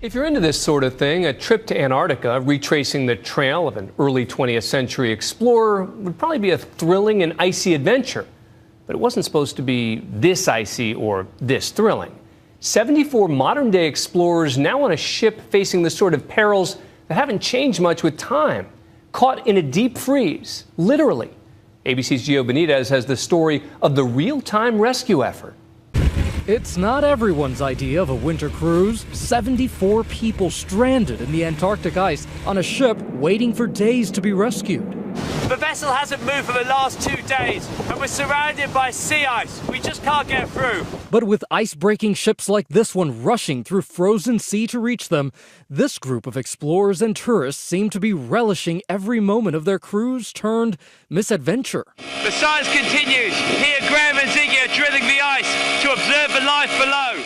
If you're into this sort of thing, a trip to Antarctica, retracing the trail of an early 20th century explorer, would probably be a thrilling and icy adventure. But it wasn't supposed to be this icy or this thrilling. 74 modern-day explorers now on a ship facing the sort of perils that haven't changed much with time. Caught in a deep freeze, literally. ABC's Gio Benitez has the story of the real-time rescue effort. It's not everyone's idea of a winter cruise. 74 people stranded in the Antarctic ice on a ship waiting for days to be rescued. The vessel hasn't moved for the last 2 days, and we're surrounded by sea ice. We just can't get through. But with ice-breaking ships like this one rushing through frozen sea to reach them, this group of explorers and tourists seem to be relishing every moment of their cruise turned misadventure. The science continues. Here, Graham and Ziggy are drilling the ice to observe the life below.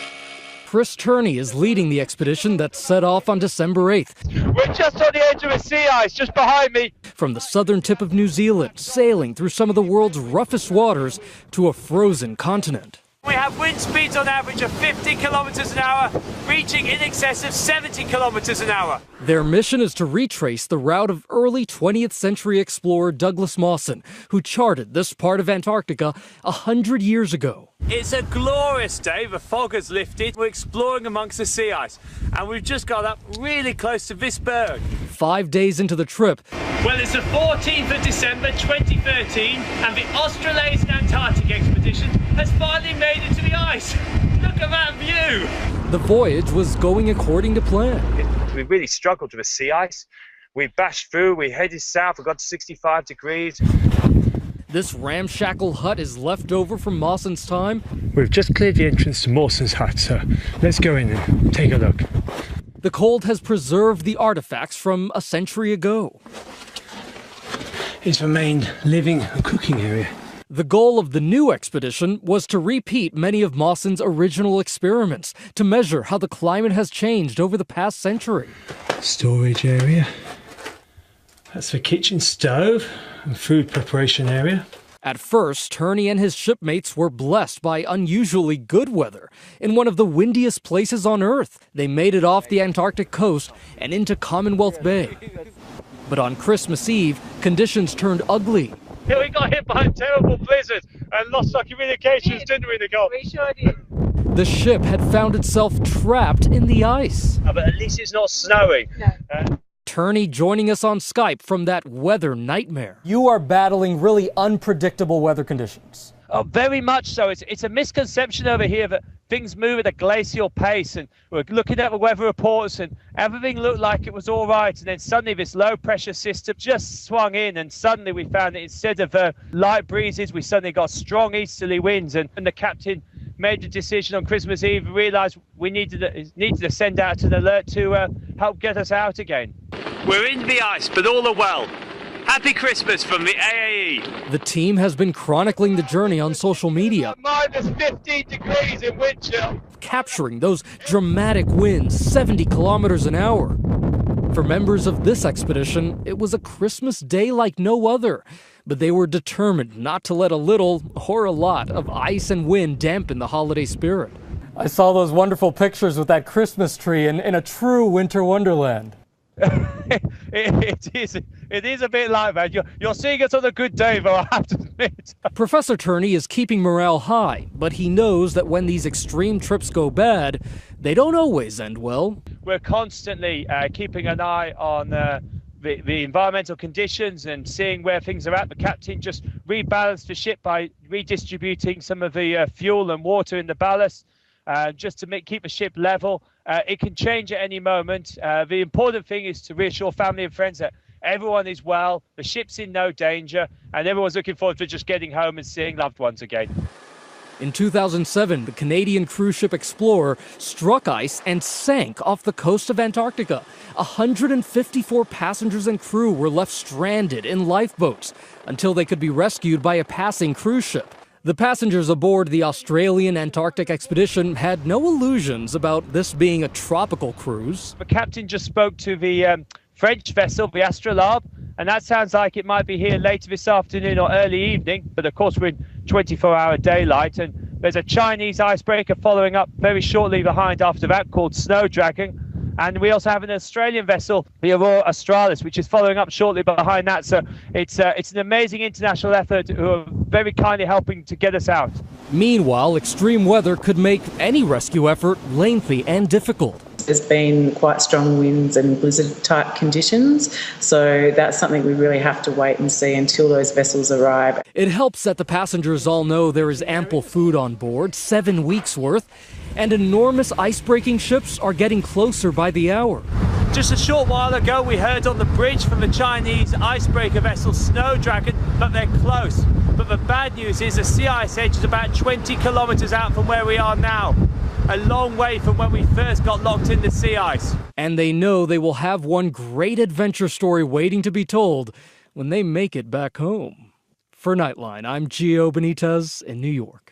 Chris Turney is leading the expedition that set off on December 8th. We're just on the edge of a sea ice, just behind me. From the southern tip of New Zealand, sailing through some of the world's roughest waters to a frozen continent. We have wind speeds on average of 50 kilometers an hour, reaching in excess of 70 kilometers an hour. Their mission is to retrace the route of early 20th century explorer Douglas Mawson, who charted this part of Antarctica 100 years ago. It's a glorious day. The fog has lifted. We're exploring amongst the sea ice, and we've just got up really close to this berg. 5 days into the trip, Well, it's the 14th of December 2013, and the Australasian Antarctic expedition has finally made it to the ice. Look at that view. the voyage was going according to plan. We really struggled with the sea ice. We bashed through, we headed south, we got to 65 degrees. This ramshackle hut is left over from Mawson's time. We've just cleared the entrance to Mawson's hut, so let's go in and take a look. The cold has preserved the artifacts from a century ago. It's the main living and cooking area. The goal of the new expedition was to repeat many of Mawson's original experiments, to measure how the climate has changed over the past century. Storage area. That's the kitchen stove and food preparation area. At first, Turney and his shipmates were blessed by unusually good weather. In one of the windiest places on Earth, they made it off the Antarctic coast and into Commonwealth Bay. But on Christmas Eve, conditions turned ugly. Yeah, we got hit by a terrible blizzard and lost our communications, didn't we, Nicole? We sure did. The ship had found itself trapped in the ice. But at least it's not snowing. No. Turney joining us on Skype from that weather nightmare. You are battling really unpredictable weather conditions. Oh, very much so. It's a misconception over here that things move at a glacial pace, and we're looking at the weather reports and everything looked like it was all right, and then suddenly this low pressure system just swung in, and suddenly we found that instead of light breezes, we suddenly got strong easterly winds, and the captain made the decision on Christmas Eve, realised we needed to send out an alert to help get us out again. We're in the ice, but all are well. Happy Christmas from the AAE. The team has been chronicling the journey on social media, Minus 15 degrees in wind chill. capturing those dramatic winds, 70 kilometers an hour. For members of this expedition, it was a Christmas day like no other, but they were determined not to let a little or a lot of ice and wind dampen the holiday spirit. I saw those wonderful pictures with that Christmas tree in a true winter wonderland. It is a bit like that. You're seeing us on a good day, though, I have to admit. Professor Turney is keeping morale high, but he knows that when these extreme trips go bad, they don't always end well. We're constantly keeping an eye on the environmental conditions and seeing where things are at. The captain just rebalanced the ship by redistributing some of the fuel and water in the ballast just to keep the ship level. It can change at any moment. The important thing is to reassure family and friends that everyone is well, the ship's in no danger, and everyone's looking forward to just getting home and seeing loved ones again. In 2007, the Canadian cruise ship Explorer struck ice and sank off the coast of Antarctica. 154 passengers and crew were left stranded in lifeboats until they could be rescued by a passing cruise ship. The passengers aboard the Australian Antarctic expedition had no illusions about this being a tropical cruise. The captain just spoke to the French vessel, the Astrolabe, and that sounds like it might be here later this afternoon or early evening, but of course we're in 24-hour daylight, and there's a Chinese icebreaker following up very shortly behind after that called Snow Dragon. And we also have an Australian vessel, the Aurora Australis, which is following up shortly behind that. So it's an amazing international effort who are very kindly helping to get us out. Meanwhile, extreme weather could make any rescue effort lengthy and difficult. There's been quite strong winds and blizzard-type conditions, so that's something we really have to wait and see until those vessels arrive. It helps that the passengers all know there is ample food on board, 7 weeks worth, and enormous ice-breaking ships are getting closer by the hour. Just a short while ago, we heard on the bridge from the Chinese icebreaker vessel Snowdragon, but they're close. But the bad news is the sea ice edge is about 20 kilometers out from where we are now. A long way from when we first got locked in the sea ice. And they know they will have one great adventure story waiting to be told when they make it back home. For Nightline, I'm Gio Benitez in New York.